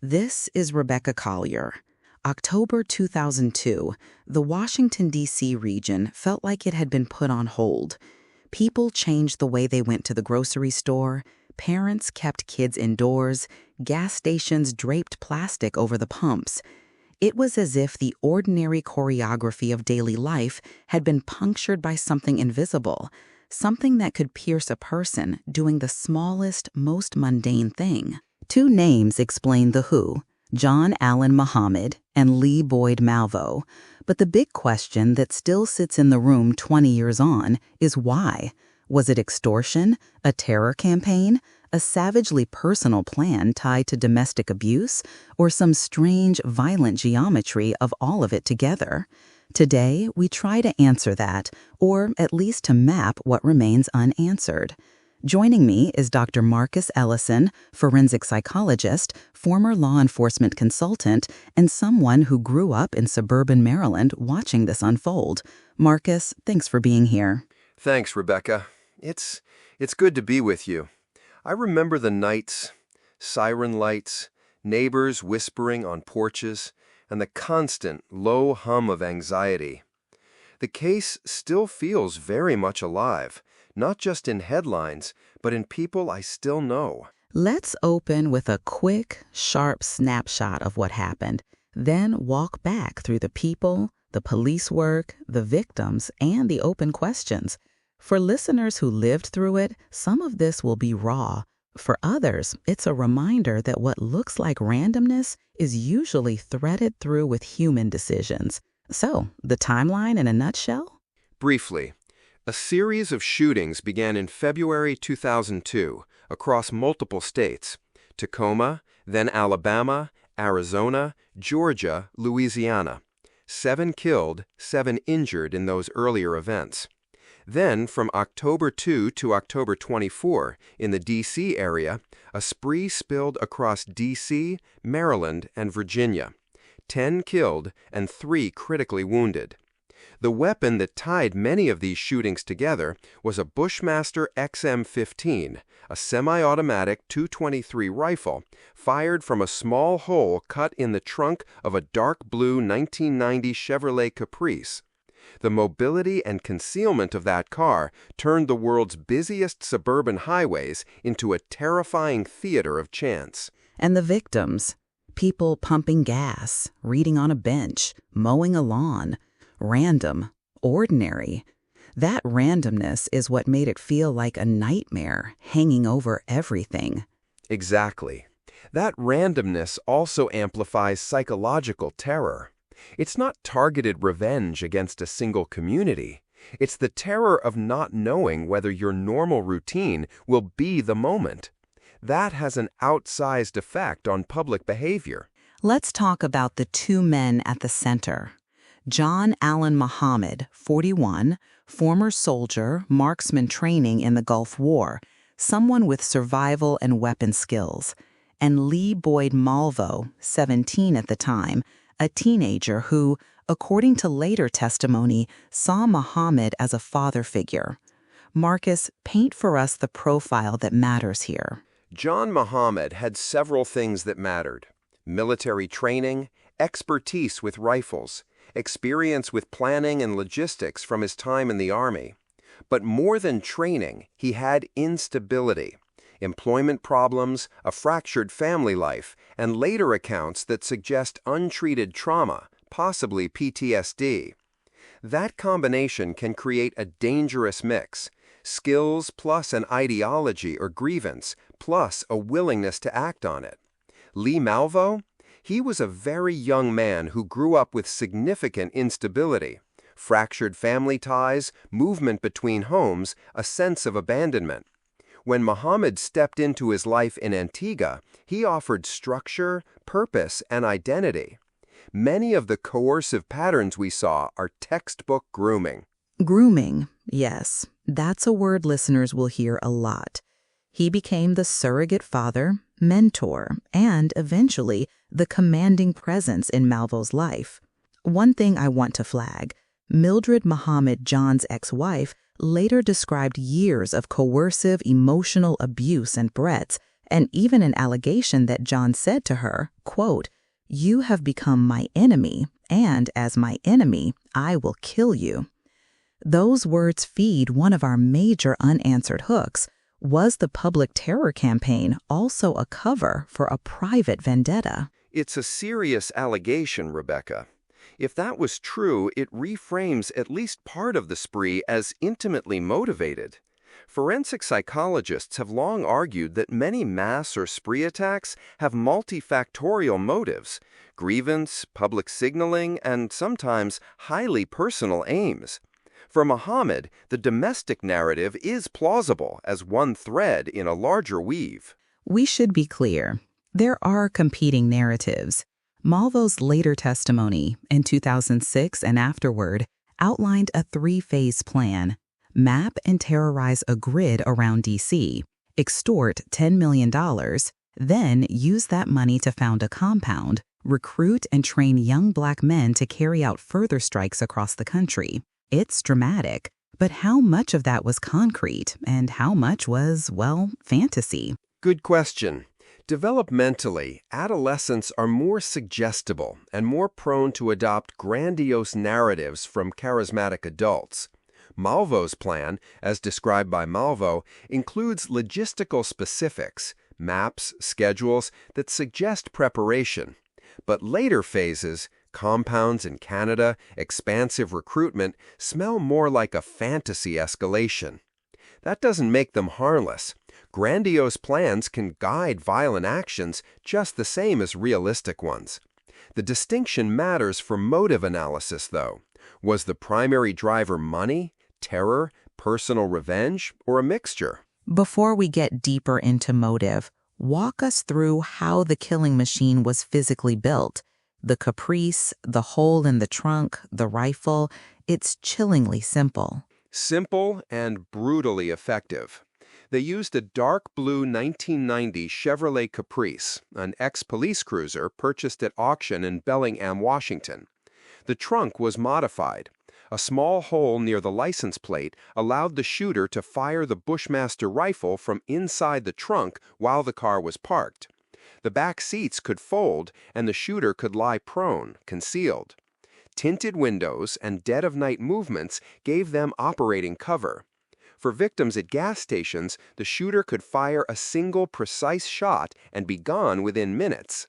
This is Rebecca Collier. October 2002, the Washington, D.C. region felt like it had been put on hold. People changed the way they went to the grocery store, parents kept kids indoors, gas stations draped plastic over the pumps. It was as if the ordinary choreography of daily life had been punctured by something invisible, something that could pierce a person doing the smallest, most mundane thing. Two names explain the who: John Allen Muhammad and Lee Boyd Malvo. But the big question that still sits in the room 20 years on is why? Was it extortion, a terror campaign, a savagely personal plan tied to domestic abuse, or some strange, violent geometry of all of it together? Today, we try to answer that, or at least to map what remains unanswered. Joining me is Dr. Marcus Ellison, forensic psychologist, former law enforcement consultant, and someone who grew up in suburban Maryland watching this unfold. Marcus, thanks for being here. Thanks, Rebecca. It's good to be with you. I remember the nights, siren lights, neighbors whispering on porches, and the constant low hum of anxiety. The case still feels very much alive, not just in headlines, but in people I still know. Let's open with a quick, sharp snapshot of what happened, then walk back through the people, the police work, the victims, and the open questions. For listeners who lived through it, some of this will be raw. For others, it's a reminder that what looks like randomness is usually threaded through with human decisions. So, the timeline in a nutshell? Briefly, a series of shootings began in February 2002 across multiple states: Tacoma, then Alabama, Arizona, Georgia, Louisiana. 7 killed, 7 injured in those earlier events. Then, from October 2 to October 24, in the D.C. area, a spree spilled across D.C., Maryland, and Virginia. 10 killed and 3 critically wounded. The weapon that tied many of these shootings together was a Bushmaster XM-15, a semi-automatic .223 rifle fired from a small hole cut in the trunk of a dark blue 1990 Chevrolet Caprice. The mobility and concealment of that car turned the world's busiest suburban highways into a terrifying theater of chance. And the victims? People pumping gas, reading on a bench, mowing a lawn. Random, ordinary. That randomness is what made it feel like a nightmare hanging over everything. Exactly. That randomness also amplifies psychological terror. It's not targeted revenge against a single community. It's the terror of not knowing whether your normal routine will be the moment. That has an outsized effect on public behavior. Let's talk about the two men at the center. John Allen Muhammad, 41, former soldier, marksman training in the Gulf War, someone with survival and weapon skills, and Lee Boyd Malvo, 17 at the time, a teenager who, according to later testimony, saw Muhammad as a father figure. Marcus, paint for us the profile that matters here. John Muhammad had several things that mattered: military training, expertise with rifles, experience with planning and logistics from his time in the Army. But more than training, he had instability, employment problems, a fractured family life, and later accounts that suggest untreated trauma, possibly PTSD. That combination can create a dangerous mix: skills plus an ideology or grievance, plus a willingness to act on it. Lee Malvo? He was a very young man who grew up with significant instability, fractured family ties, movement between homes, a sense of abandonment. When Muhammad stepped into his life in Antigua, he offered structure, purpose, and identity. Many of the coercive patterns we saw are textbook grooming. Grooming, yes, that's a word listeners will hear a lot. He became the surrogate father, mentor, and eventually the commanding presence in Malvo's life. One thing I want to flag: Mildred Muhammad, John's ex-wife, later described years of coercive emotional abuse and threats and even an allegation that John said to her, quote, "You have become my enemy, and as my enemy, I will kill you." Those words feed one of our major unanswered hooks. Was the public terror campaign also a cover for a private vendetta? It's a serious allegation, Rebecca. If that was true, it reframes at least part of the spree as intimately motivated. Forensic psychologists have long argued that many mass or spree attacks have multifactorial motives: grievance, public signaling, and sometimes highly personal aims. For Muhammad, the domestic narrative is plausible as one thread in a larger weave. We should be clear. There are competing narratives. Malvo's later testimony, in 2006 and afterward, outlined a three-phase plan: map and terrorize a grid around D.C., extort $10 million, then use that money to found a compound, recruit and train young black men to carry out further strikes across the country. It's dramatic, but how much of that was concrete and how much was, well, fantasy? Good question. Developmentally, adolescents are more suggestible and more prone to adopt grandiose narratives from charismatic adults. Malvo's plan, as described by Malvo, includes logistical specifics, maps, schedules that suggest preparation. But later phases, compounds in Canada, expansive recruitment, smell more like a fantasy escalation. That doesn't make them harmless. Grandiose plans can guide violent actions just the same as realistic ones. The distinction matters for motive analysis, though. Was the primary driver money, terror, personal revenge, or a mixture? Before we get deeper into motive, walk us through how the killing machine was physically built. The caprice, the hole in the trunk, the rifle, it's chillingly simple. Simple and brutally effective. They used a dark blue 1990 Chevrolet Caprice, an ex-police cruiser purchased at auction in Bellingham, Washington. The trunk was modified. A small hole near the license plate allowed the shooter to fire the Bushmaster rifle from inside the trunk while the car was parked. The back seats could fold, and the shooter could lie prone, concealed. Tinted windows and dead-of-night movements gave them operating cover. For victims at gas stations, the shooter could fire a single precise shot and be gone within minutes.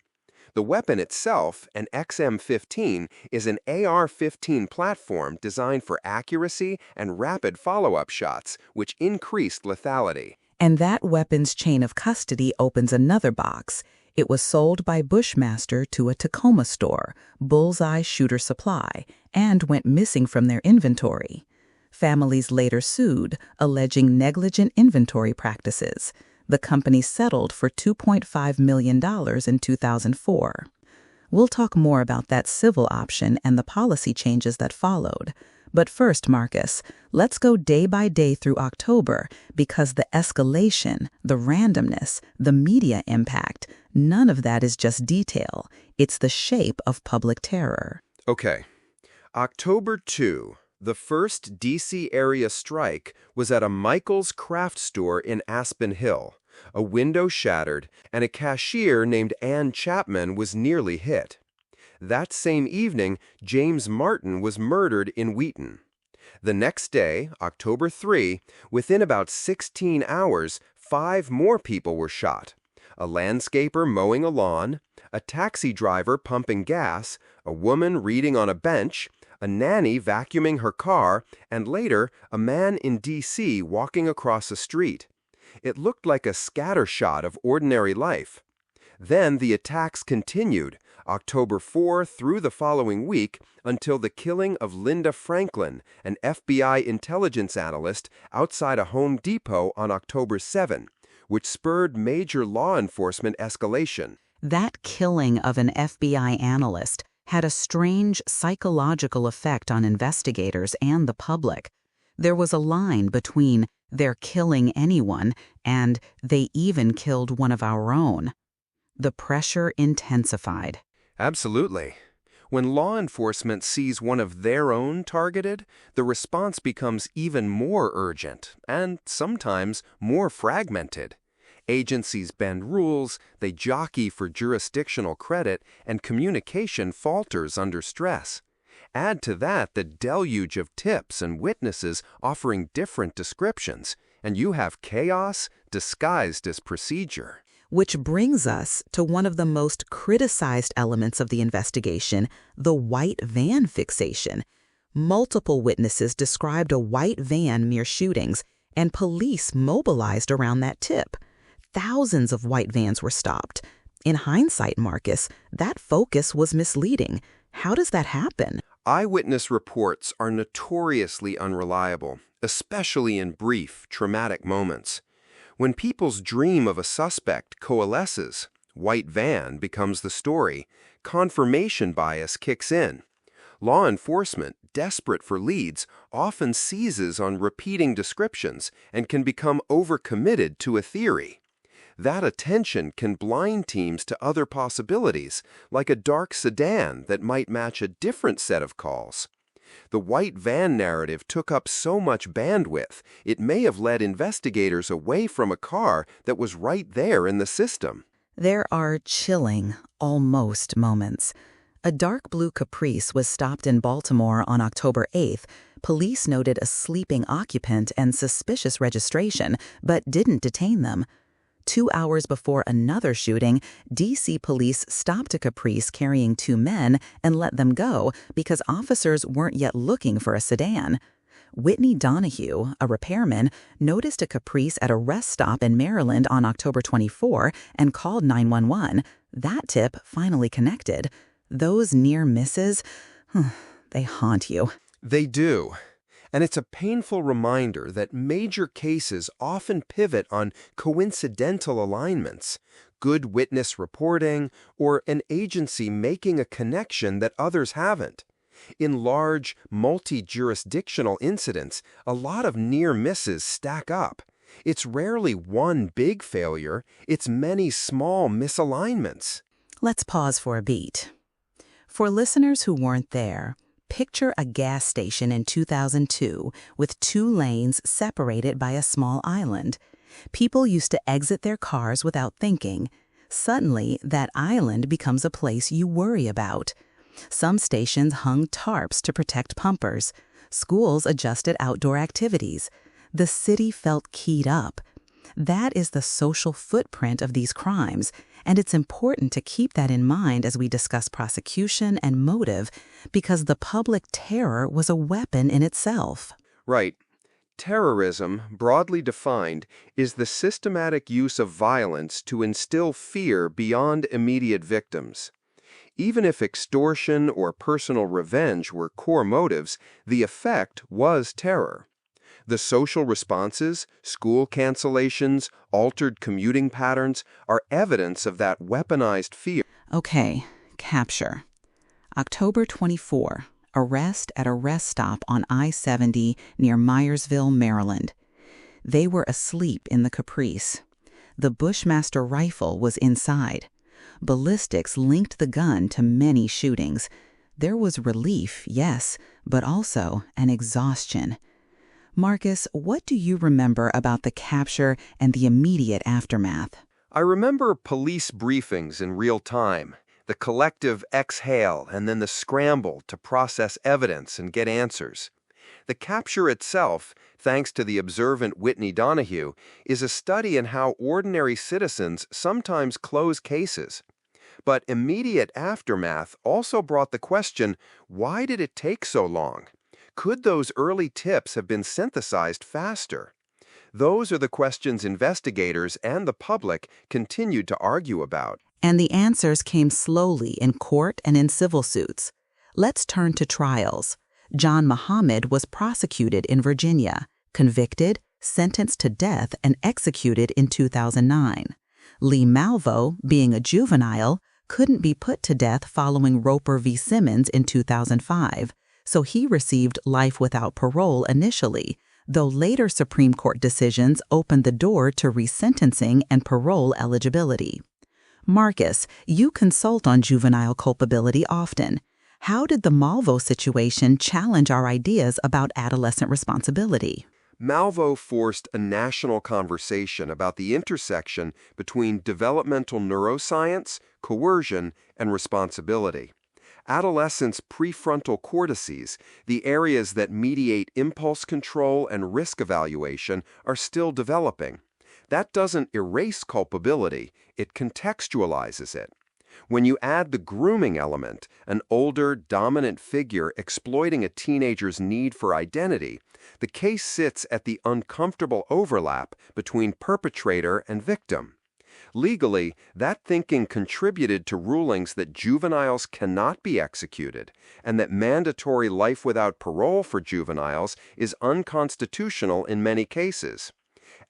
The weapon itself, an XM-15, is an AR-15 platform designed for accuracy and rapid follow-up shots, which increased lethality. And that weapon's chain of custody opens another box. It was sold by Bushmaster to a Tacoma store, Bullseye Shooter Supply, and went missing from their inventory. Families later sued, alleging negligent inventory practices. The company settled for $2.5 million in 2004. We'll talk more about that civil option and the policy changes that followed. But first, Marcus, let's go day by day through October, because the escalation, the randomness, the media impact, none of that is just detail. It's the shape of public terror. Okay. October 2. The first D.C. area strike was at a Michael's craft store in Aspen Hill. A window shattered, and a cashier named Ann Chapman was nearly hit. That same evening, James Martin was murdered in Wheaton. The next day, October 3, within about 16 hours, 5 more people were shot. A landscaper mowing a lawn, a taxi driver pumping gas, a woman reading on a bench, a nanny vacuuming her car, and later, a man in D.C. walking across a street. It looked like a scattershot of ordinary life. Then the attacks continued, October 4 through the following week, until the killing of Linda Franklin, an FBI intelligence analyst, outside a Home Depot on October 7, which spurred major law enforcement escalation. That killing of an FBI analyst had a strange psychological effect on investigators and the public. There was a line between "they're killing anyone" and "they even killed one of our own." The pressure intensified. Absolutely. When law enforcement sees one of their own targeted, the response becomes even more urgent and sometimes more fragmented. Agencies bend rules, they jockey for jurisdictional credit, and communication falters under stress. Add to that the deluge of tips and witnesses offering different descriptions, and you have chaos disguised as procedure. Which brings us to one of the most criticized elements of the investigation, the white van fixation. Multiple witnesses described a white van near shootings, and police mobilized around that tip. Thousands of white vans were stopped. In hindsight, Marcus, that focus was misleading. How does that happen? Eyewitness reports are notoriously unreliable, especially in brief, traumatic moments. When people's dream of a suspect coalesces, white van becomes the story, confirmation bias kicks in. Law enforcement, desperate for leads, often seizes on repeating descriptions and can become overcommitted to a theory. That attention can blind teams to other possibilities, like a dark sedan that might match a different set of calls. The white van narrative took up so much bandwidth, it may have led investigators away from a car that was right there in the system. There are chilling, almost moments. A dark blue Caprice was stopped in Baltimore on October 8th. Police noted a sleeping occupant and suspicious registration, but didn't detain them. 2 hours before another shooting, D.C. police stopped a Caprice carrying 2 men and let them go because officers weren't yet looking for a sedan. Whitney Donahue, a repairman, noticed a Caprice at a rest stop in Maryland on October 24 and called 911. That tip finally connected. Those near misses, they haunt you. They do. And it's a painful reminder that major cases often pivot on coincidental alignments, good witness reporting, or an agency making a connection that others haven't. In large, multi-jurisdictional incidents, a lot of near misses stack up. It's rarely one big failure, it's many small misalignments. Let's pause for a beat. For listeners who weren't there, picture a gas station in 2002 with 2 lanes separated by a small island. People used to exit their cars without thinking. Suddenly, that island becomes a place you worry about. Some stations hung tarps to protect pumpers. Schools adjusted outdoor activities. The city felt keyed up. That is the social footprint of these crimes, and it's important to keep that in mind as we discuss prosecution and motive, because the public terror was a weapon in itself. Right. Terrorism, broadly defined, is the systematic use of violence to instill fear beyond immediate victims. Even if extortion or personal revenge were core motives, the effect was terror. The social responses, school cancellations, altered commuting patterns, are evidence of that weaponized fear. Okay, capture. October 24, arrest at a rest stop on I-70 near Myersville, Maryland. They were asleep in the Caprice. The Bushmaster rifle was inside. Ballistics linked the gun to many shootings. There was relief, yes, but also an exhaustion. Marcus, what do you remember about the capture and the immediate aftermath? I remember police briefings in real time, the collective exhale and then the scramble to process evidence and get answers. The capture itself, thanks to the observant Whitney Donahue, is a study in how ordinary citizens sometimes close cases. But immediate aftermath also brought the question, why did it take so long? Could those early tips have been synthesized faster? Those are the questions investigators and the public continued to argue about. And the answers came slowly in court and in civil suits. Let's turn to trials. John Muhammad was prosecuted in Virginia, convicted, sentenced to death, and executed in 2009. Lee Malvo, being a juvenile, couldn't be put to death following Roper v. Simmons in 2005. So he received life without parole initially, though later Supreme Court decisions opened the door to resentencing and parole eligibility. Marcus, you consult on juvenile culpability often. How did the Malvo situation challenge our ideas about adolescent responsibility? Malvo forced a national conversation about the intersection between developmental neuroscience, coercion, and responsibility. Adolescents' prefrontal cortices, the areas that mediate impulse control and risk evaluation, are still developing. That doesn't erase culpability, it contextualizes it. When you add the grooming element, an older, dominant figure exploiting a teenager's need for identity, the case sits at the uncomfortable overlap between perpetrator and victim. Legally, that thinking contributed to rulings that juveniles cannot be executed and that mandatory life without parole for juveniles is unconstitutional in many cases.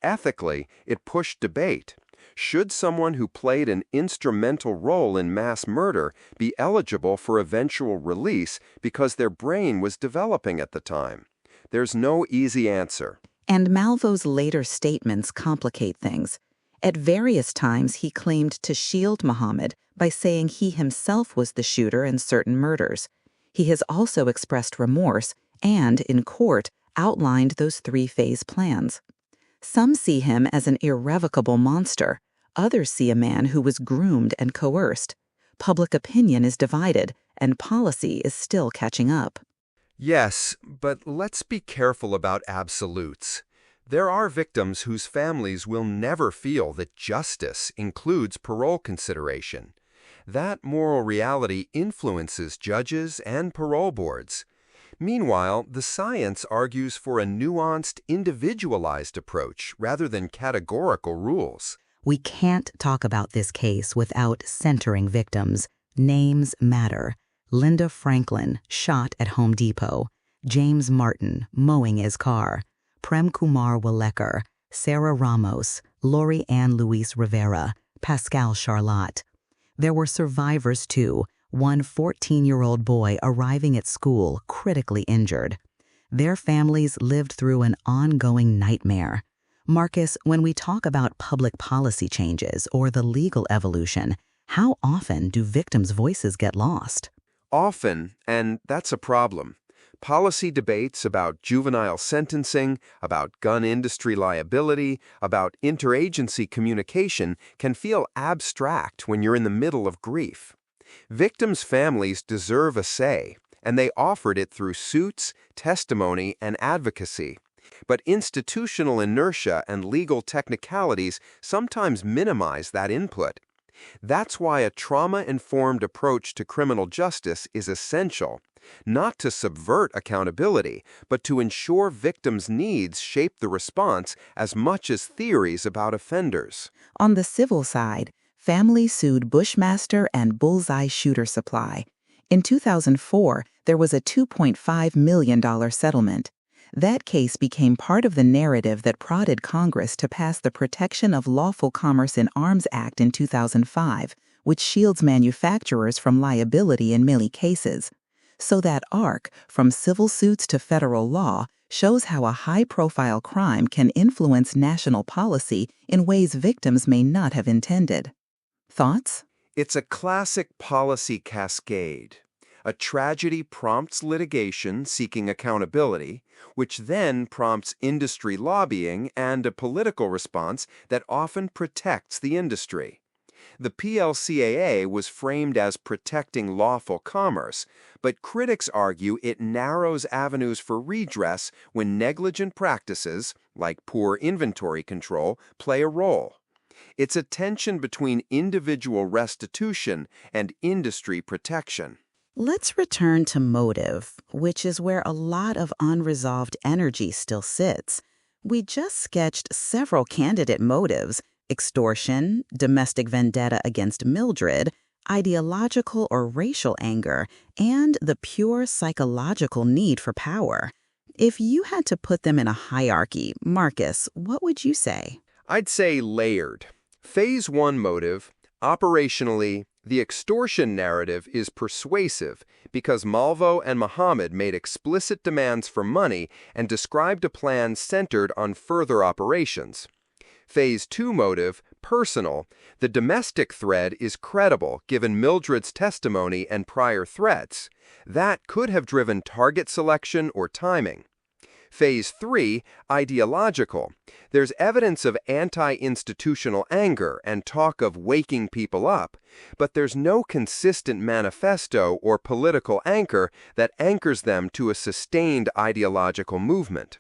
Ethically, it pushed debate. Should someone who played an instrumental role in mass murder be eligible for eventual release because their brain was developing at the time? There's no easy answer. And Malvo's later statements complicate things. At various times, he claimed to shield Muhammad by saying he himself was the shooter in certain murders. He has also expressed remorse and, in court, outlined those three-phase plans. Some see him as an irrevocable monster. Others see a man who was groomed and coerced. Public opinion is divided, and policy is still catching up. Yes, but let's be careful about absolutes. There are victims whose families will never feel that justice includes parole consideration. That moral reality influences judges and parole boards. Meanwhile, the science argues for a nuanced, individualized approach rather than categorical rules. We can't talk about this case without centering victims. Names matter. Linda Franklin, shot at Home Depot. James Martin, mowing his car. Premkumar Walekar, Sarah Ramos, Lori Ann Lewis-Rivera, Pascal Charlot. There were survivors too, one 14-year-old boy arriving at school critically injured. Their families lived through an ongoing nightmare. Marcus, when we talk about public policy changes or the legal evolution, how often do victims' voices get lost? Often, and that's a problem. Policy debates about juvenile sentencing, about gun industry liability, about interagency communication can feel abstract when you're in the middle of grief. Victims' families deserve a say, and they offered it through suits, testimony, and advocacy. But institutional inertia and legal technicalities sometimes minimize that input. That's why a trauma-informed approach to criminal justice is essential, not to subvert accountability, but to ensure victims' needs shape the response as much as theories about offenders. On the civil side, families sued Bushmaster and Bullseye Shooter Supply. In 2004, there was a $2.5 million settlement. That case became part of the narrative that prodded Congress to pass the Protection of Lawful Commerce in Arms Act in 2005, which shields manufacturers from liability in many cases. So that arc, from civil suits to federal law, shows how a high-profile crime can influence national policy in ways victims may not have intended. Thoughts? It's a classic policy cascade. A tragedy prompts litigation seeking accountability, which then prompts industry lobbying and a political response that often protects the industry. The PLCAA was framed as protecting lawful commerce, but critics argue it narrows avenues for redress when negligent practices, like poor inventory control, play a role. It's a tension between individual restitution and industry protection. Let's return to motive, which is where a lot of unresolved energy still sits. We just sketched several candidate motives: extortion, domestic vendetta against Mildred, ideological or racial anger, and the pure psychological need for power. If you had to put them in a hierarchy, Marcus, what would you say? I'd say layered. Phase 1 motive, operationally, the extortion narrative is persuasive because Malvo and Muhammad made explicit demands for money and described a plan centered on further operations. Phase 2 motive, personal, the domestic thread is credible given Mildred's testimony and prior threats. That could have driven target selection or timing. Phase 3, ideological. There's evidence of anti-institutional anger and talk of waking people up, but there's no consistent manifesto or political anchor that anchors them to a sustained ideological movement.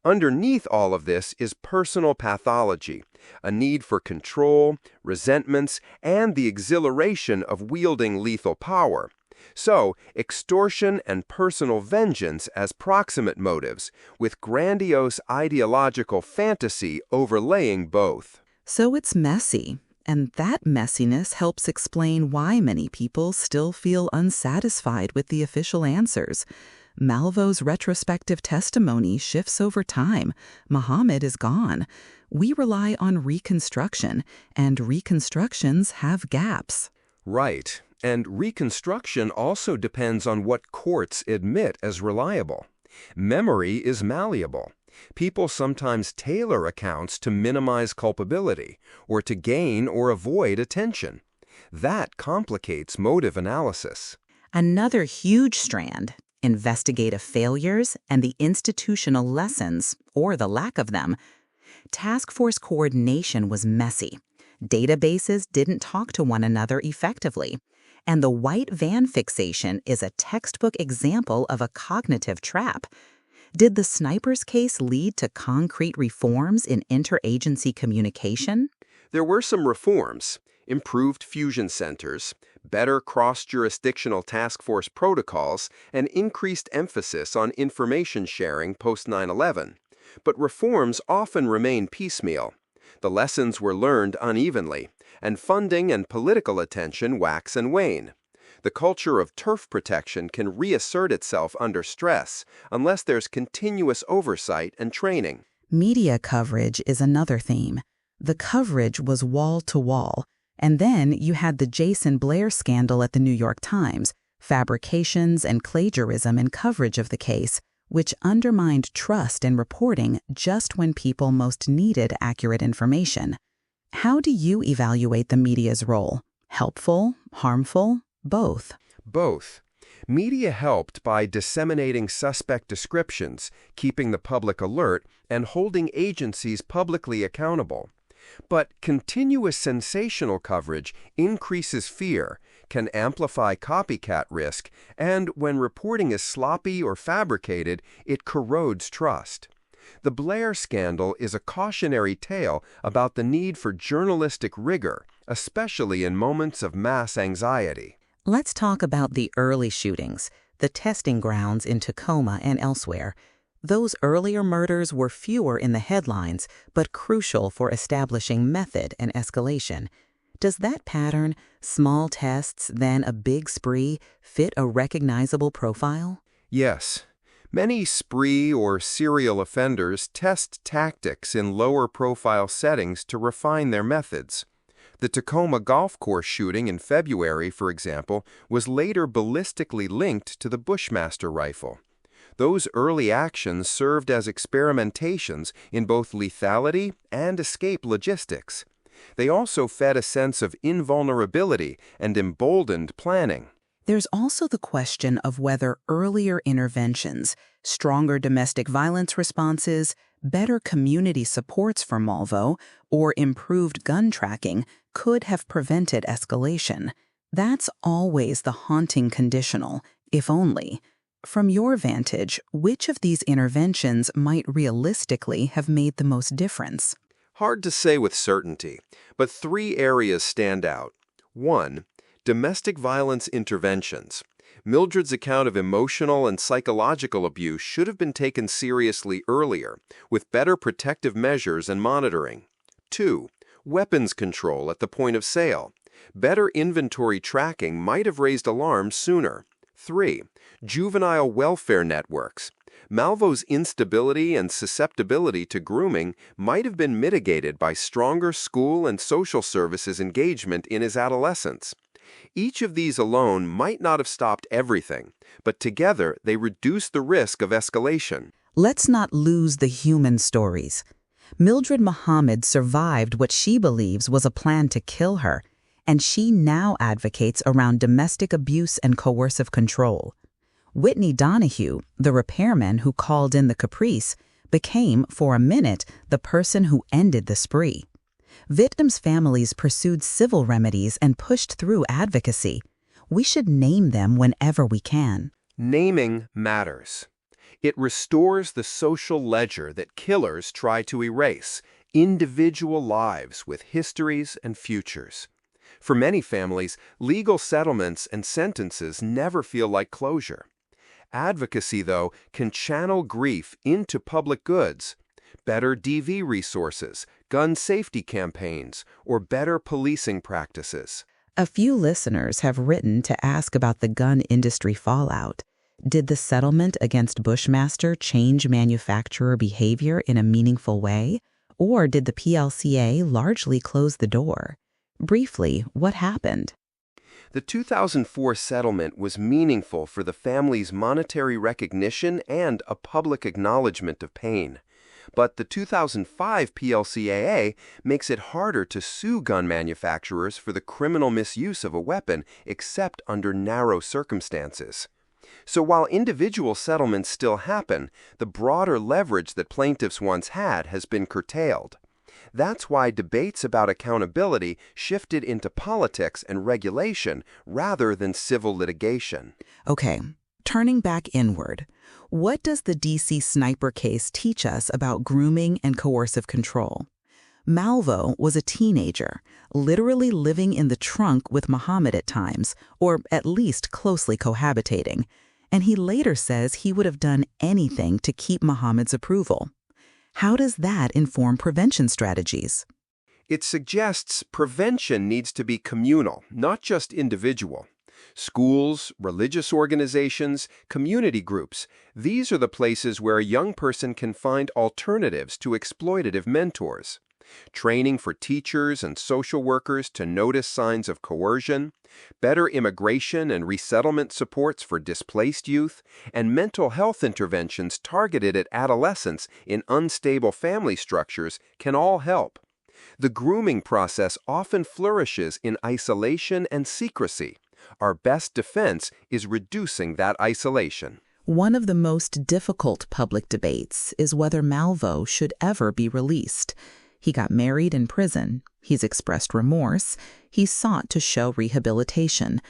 Underneath all of this is personal pathology, a need for control, resentments, and the exhilaration of wielding lethal power. So, extortion and personal vengeance as proximate motives, with grandiose ideological fantasy overlaying both. So it's messy, and that messiness helps explain why many people still feel unsatisfied with the official answers. Malvo's retrospective testimony shifts over time. Muhammad is gone. We rely on reconstruction, and reconstructions have gaps. Right. And reconstruction also depends on what courts admit as reliable. Memory is malleable. People sometimes tailor accounts to minimize culpability, or to gain or avoid attention. That complicates motive analysis. Another huge strand, investigative failures and the institutional lessons, or the lack of them. Task force coordination was messy. Databases didn't talk to one another effectively. And the white van fixation is a textbook example of a cognitive trap. Did the sniper's case lead to concrete reforms in interagency communication? There were some reforms: improved fusion centers, better cross-jurisdictional task force protocols, and increased emphasis on information sharing post 9/11. But reforms often remain piecemeal. The lessons were learned unevenly, and funding and political attention wax and wane. The culture of turf protection can reassert itself under stress unless there's continuous oversight and training. Media coverage is another theme. The coverage was wall-to-wall, and then you had the Jason Blair scandal at the New York Times, fabrications and plagiarism in coverage of the case, which undermined trust in reporting just when people most needed accurate information. How do you evaluate the media's role? Helpful? Harmful? Both? Both. Media helped by disseminating suspect descriptions, keeping the public alert, and holding agencies publicly accountable. But continuous sensational coverage increases fear, can amplify copycat risk, and when reporting is sloppy or fabricated, it corrodes trust. The Blair scandal is a cautionary tale about the need for journalistic rigor, especially in moments of mass anxiety. Let's talk about the early shootings, the testing grounds in Tacoma and elsewhere. Those earlier murders were fewer in the headlines, but crucial for establishing method and escalation. Does that pattern, small tests, then a big spree, fit a recognizable profile? Yes. Many spree or serial offenders test tactics in lower-profile settings to refine their methods. The Tacoma golf course shooting in February, for example, was later ballistically linked to the Bushmaster rifle. Those early actions served as experimentations in both lethality and escape logistics. They also fed a sense of invulnerability and emboldened planning. There's also the question of whether earlier interventions, stronger domestic violence responses, better community supports for Malvo, or improved gun tracking could have prevented escalation. That's always the haunting conditional, if only. From your vantage, which of these interventions might realistically have made the most difference? Hard to say with certainty, but 3 areas stand out. 1. Domestic violence interventions. Mildred's account of emotional and psychological abuse should have been taken seriously earlier, with better protective measures and monitoring. 2. Weapons control at the point of sale. Better inventory tracking might have raised alarms sooner. 3. Juvenile welfare networks. Malvo's instability and susceptibility to grooming might have been mitigated by stronger school and social services engagement in his adolescence. Each of these alone might not have stopped everything, but together they reduce the risk of escalation. Let's not lose the human stories. Mildred Muhammad survived what she believes was a plan to kill her, and she now advocates around domestic abuse and coercive control. Whitney Donahue, the repairman who called in the caprice, became, for a minute, the person who ended the spree. Victims' families pursued civil remedies and pushed through advocacy. We should name them whenever we can. Naming matters. It restores the social ledger that killers try to erase, individual lives with histories and futures. For many families, legal settlements and sentences never feel like closure. Advocacy, though, can channel grief into public goods. Better DV resources, gun safety campaigns, or better policing practices. A few listeners have written to ask about the gun industry fallout. Did the settlement against Bushmaster change manufacturer behavior in a meaningful way, or did the PLCA largely close the door? Briefly, what happened? The 2004 settlement was meaningful for the family's monetary recognition and a public acknowledgement of pain. But the 2005 PLCAA makes it harder to sue gun manufacturers for the criminal misuse of a weapon except under narrow circumstances. So while individual settlements still happen, the broader leverage that plaintiffs once had has been curtailed. That's why debates about accountability shifted into politics and regulation rather than civil litigation. Okay, turning back inward, what does the D.C. sniper case teach us about grooming and coercive control? Malvo was a teenager, literally living in the trunk with Muhammad at times, or at least closely cohabitating, and he later says he would have done anything to keep Muhammad's approval. How does that inform prevention strategies? It suggests prevention needs to be communal, not just individual. Schools, religious organizations, community groups, these are the places where a young person can find alternatives to exploitative mentors. Training for teachers and social workers to notice signs of coercion, better immigration and resettlement supports for displaced youth, and mental health interventions targeted at adolescents in unstable family structures can all help. The grooming process often flourishes in isolation and secrecy. Our best defense is reducing that isolation. One of the most difficult public debates is whether Malvo should ever be released. He got married in prison. He's expressed remorse. He's sought to show rehabilitation.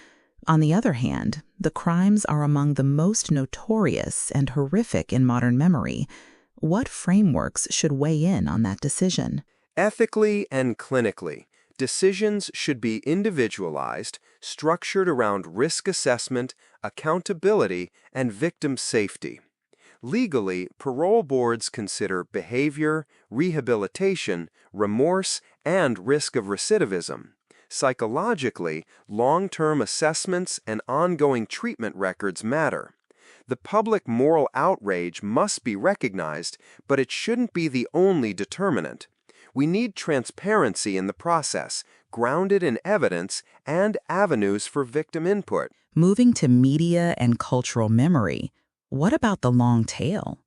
On the other hand, the crimes are among the most notorious and horrific in modern memory. What frameworks should weigh in on that decision? Ethically and clinically, decisions should be individualized, structured around risk assessment, accountability, and victim safety. Legally, parole boards consider behavior, rehabilitation, remorse, and risk of recidivism. Psychologically, long-term assessments and ongoing treatment records matter. The public moral outrage must be recognized, but it shouldn't be the only determinant. We need transparency in the process, grounded in evidence, and avenues for victim input. Moving to media and cultural memory, what about the long tail?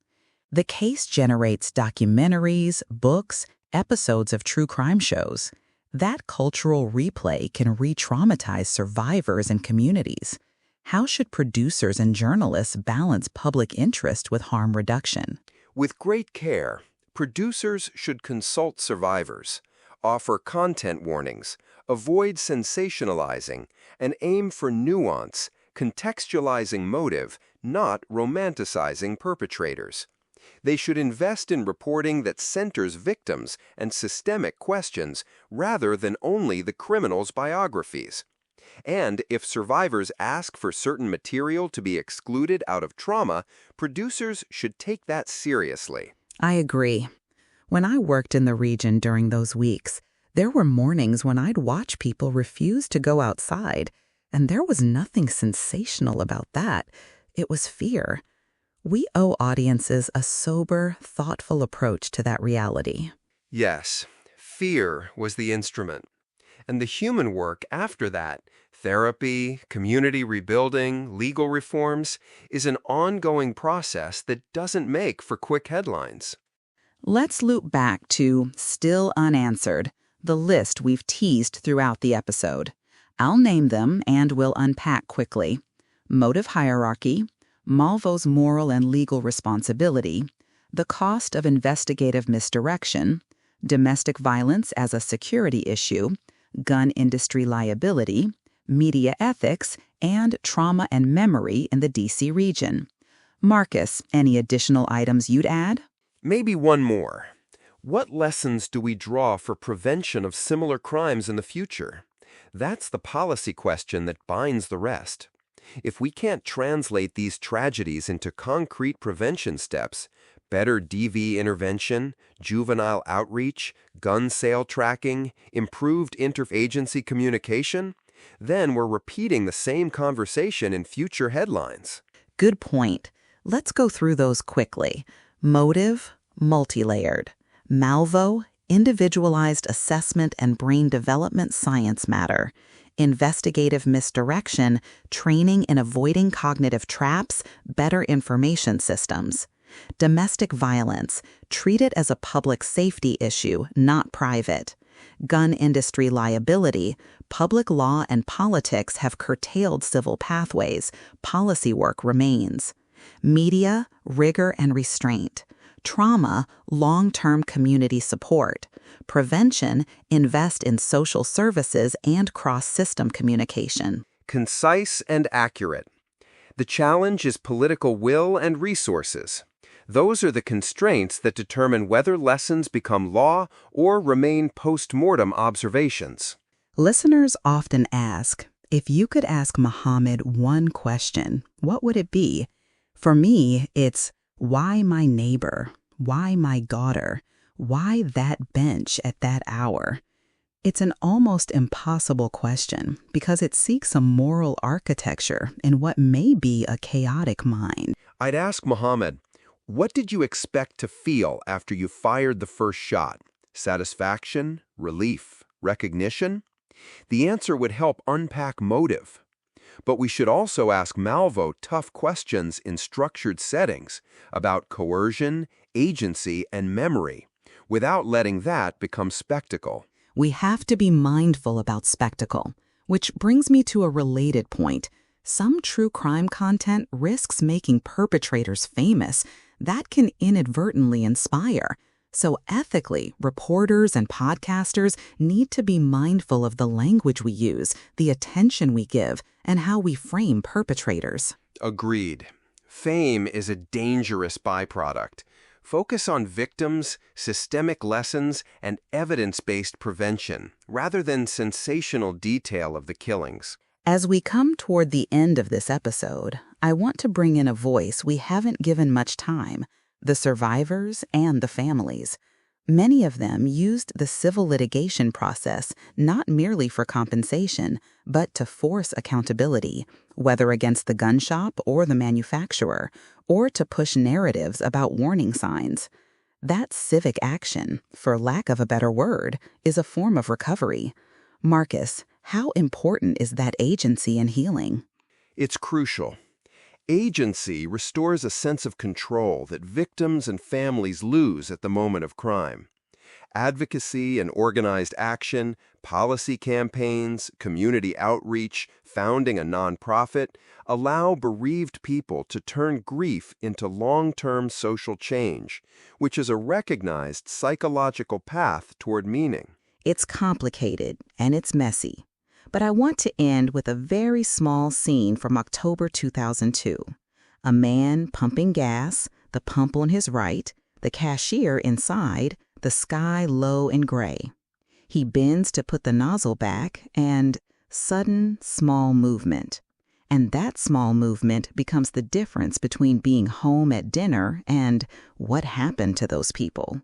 The case generates documentaries, books, episodes of true crime shows. That cultural replay can re-traumatize survivors and communities. How should producers and journalists balance public interest with harm reduction? With great care, producers should consult survivors, offer content warnings, avoid sensationalizing, and aim for nuance, contextualizing motive, not romanticizing perpetrators. They should invest in reporting that centers victims and systemic questions rather than only the criminals' biographies. And if survivors ask for certain material to be excluded out of trauma, producers should take that seriously. I agree. When I worked in the region during those weeks, there were mornings when I'd watch people refuse to go outside, and there was nothing sensational about that. It was fear. We owe audiences a sober, thoughtful approach to that reality. Yes, fear was the instrument. And the human work after that, therapy, community rebuilding, legal reforms, is an ongoing process that doesn't make for quick headlines. Let's loop back to Still Unanswered, the list we've teased throughout the episode. I'll name them and we'll unpack quickly. Motive hierarchy, Malvo's moral and legal responsibility, the cost of investigative misdirection, domestic violence as a security issue, gun industry liability, media ethics, and trauma and memory in the D.C. region. Marcus, any additional items you'd add? Maybe one more. What lessons do we draw for prevention of similar crimes in the future? That's the policy question that binds the rest. If we can't translate these tragedies into concrete prevention steps, better DV intervention, juvenile outreach, gun sale tracking, improved interagency communication, then we're repeating the same conversation in future headlines. Good point. Let's go through those quickly. Motive, multi-layered. Malvo, individualized assessment and brain development science matter. Investigative misdirection, training in avoiding cognitive traps, better information systems. Domestic violence, treat it as a public safety issue, not private. Gun industry liability, public law and politics have curtailed civil pathways, policy work remains. Media, rigor and restraint. Trauma, long-term community support. Prevention, invest in social services and cross-system communication. Concise and accurate. The challenge is political will and resources. Those are the constraints that determine whether lessons become law or remain post-mortem observations. Listeners often ask, if you could ask Muhammad one question, what would it be? For me, it's, why my neighbor? Why my daughter? Why that bench at that hour? It's an almost impossible question because it seeks a moral architecture in what may be a chaotic mind. I'd ask Muhammad, what did you expect to feel after you fired the first shot? Satisfaction? Relief? Recognition? The answer would help unpack motive. But we should also ask Malvo tough questions in structured settings about coercion, agency, and memory, without letting that become spectacle. We have to be mindful about spectacle, which brings me to a related point. Some true crime content risks making perpetrators famous. That can inadvertently inspire. So ethically, reporters and podcasters need to be mindful of the language we use, the attention we give, and how we frame perpetrators. Agreed. Fame is a dangerous byproduct. Focus on victims, systemic lessons, and evidence-based prevention, rather than sensational detail of the killings. As we come toward the end of this episode, I want to bring in a voice we haven't given much time, the survivors and the families. Many of them used the civil litigation process not merely for compensation, but to force accountability, whether against the gun shop or the manufacturer, or to push narratives about warning signs. That civic action, for lack of a better word, is a form of recovery. Marcus, how important is that agency in healing? It's crucial. Agency restores a sense of control that victims and families lose at the moment of crime. Advocacy and organized action, policy campaigns, community outreach, founding a nonprofit allow bereaved people to turn grief into long-term social change, which is a recognized psychological path toward meaning. It's complicated and it's messy. But I want to end with a very small scene from October 2002. A man pumping gas, the pump on his right, the cashier inside, the sky low and gray. He bends to put the nozzle back and sudden small movement. And that small movement becomes the difference between being home at dinner and what happened to those people.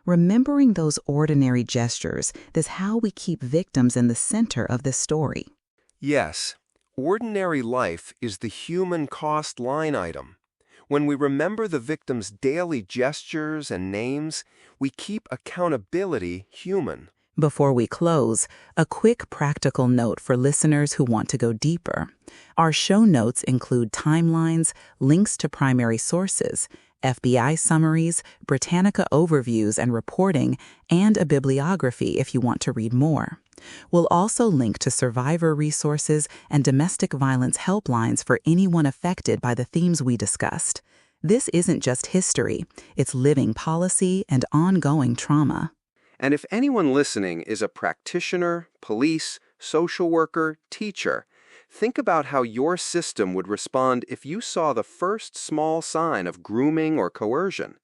Remembering those ordinary gestures is how we keep victims in the center of this story. Yes, ordinary life is the human cost line item. When we remember the victim's daily gestures and names, we keep accountability human. Before we close, a quick practical note for listeners who want to go deeper. Our show notes include timelines, links to primary sources, FBI summaries, Britannica overviews and reporting, and a bibliography if you want to read more. We'll also link to survivor resources and domestic violence helplines for anyone affected by the themes we discussed. This isn't just history, it's living policy and ongoing trauma. And if anyone listening is a practitioner, police, social worker, teacher, think about how your system would respond if you saw the first small sign of grooming or coercion.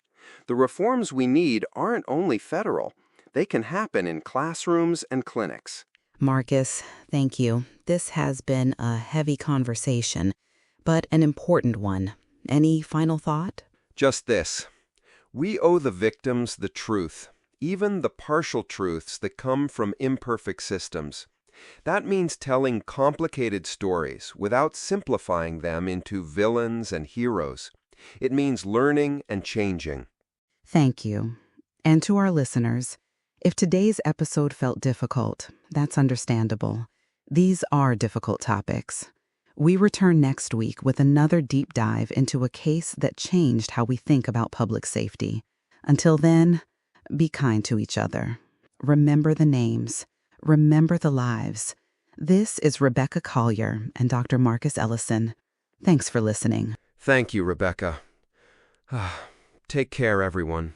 The reforms we need aren't only federal. They can happen in classrooms and clinics. Marcus, thank you. This has been a heavy conversation, but an important one. Any final thought? Just this. We owe the victims the truth, even the partial truths that come from imperfect systems. That means telling complicated stories without simplifying them into villains and heroes. It means learning and changing. Thank you. And to our listeners, if today's episode felt difficult, that's understandable. These are difficult topics. We return next week with another deep dive into a case that changed how we think about public safety. Until then, be kind to each other. Remember the names. Remember the lives. This is Rebecca Collier and Dr. Marcus Ellison. Thanks for listening. Thank you, Rebecca. Take care, everyone.